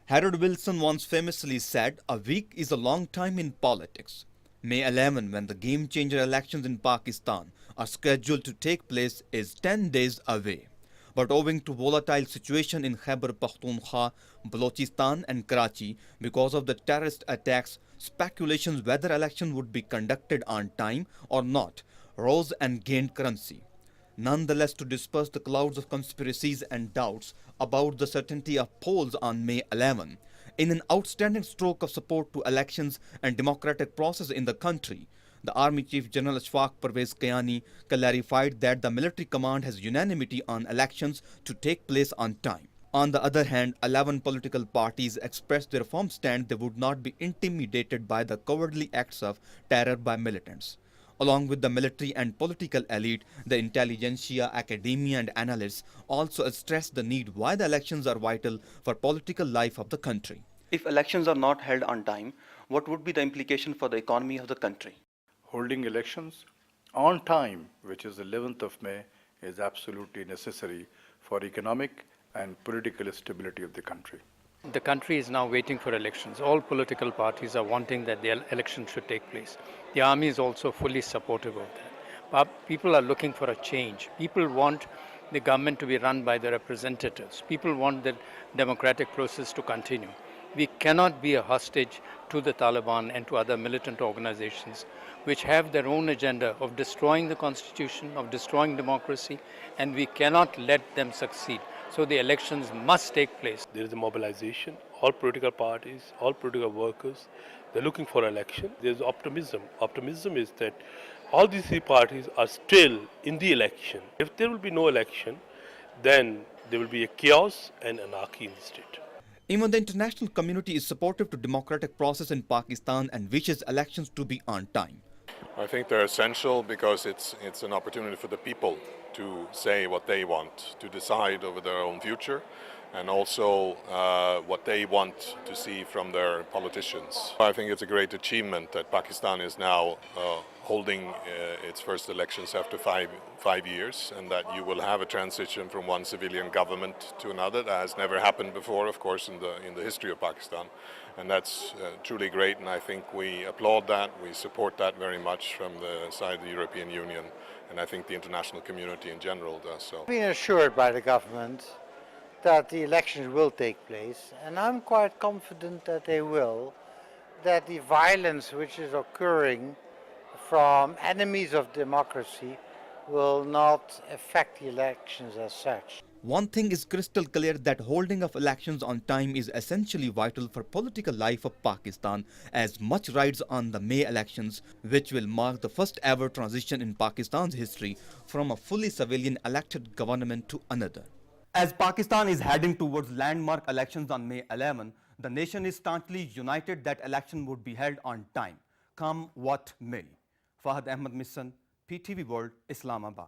Harold Wilson once famously said, "A week is a long time in politics." May 11, when the game changer elections in Pakistan are scheduled to take place, is 10 days away. But owing to volatile situation in Khyber Pakhtunkhwa, Balochistan and Karachi because of the terrorist attacks, speculations whether election would be conducted on time or not rose and gained currency. Nonetheless, to disperse the clouds of conspiracies and doubts about the certainty of polls on May 11, in an outstanding stroke of support to elections and democratic process in the country, the Army Chief General Ashfaq Parvez Kayani clarified that the military command has unanimity on elections to take place on time. On the other hand, 11 political parties expressed their firm stand they would not be intimidated by the cowardly acts of terror by militants. Along with the military and political elite, the intelligentsia, academia and analysts also stressed the need why the elections are vital for political life of the country. If elections are not held on time, what would be the implication for the economy of the country? Holding elections on time, which is 11th of May, is absolutely necessary for economic and political stability of the country. The country is now waiting for elections. All political parties are wanting that the election should take place. The army is also fully supportive of that. But people are looking for a change. People want the government to be run by the representatives. People want the democratic process to continue. We cannot be a hostage to the Taliban and to other militant organizations which have their own agenda of destroying the constitution, of destroying democracy, and we cannot let them succeed. So the elections must take place. There is a mobilization. All political parties, all political workers, they're looking for election. There's optimism. Optimism is that all these three parties are still in the election. If there will be no election, then there will be a chaos and anarchy in the state. Even the international community is supportive to democratic process in Pakistan and wishes elections to be on time. I think they're essential because it's an opportunity for the people to say what they want, to decide over their own future, and also what they want to see from their politicians. I think it's a great achievement that Pakistan is now holding its first elections after five years, and that you will have a transition from one civilian government to another. That has never happened before, of course, in the history of Pakistan, and that's truly great. And I think we applaud that. We support that very much from the side of the European Union, and I think the international community in general does so. Been assured by the government that the elections will take place, and I'm quite confident that they will, that the violence which is occurring from enemies of democracy will not affect the elections as such. One thing is crystal clear, that holding of elections on time is essentially vital for political life of Pakistan, as much rides on the May elections, which will mark the first ever transition in Pakistan's history from a fully civilian elected government to another. As Pakistan is heading towards landmark elections on May 11, the nation is staunchly united that election would be held on time, come what may. Fahad Ahmed Missan, PTV World, Islamabad.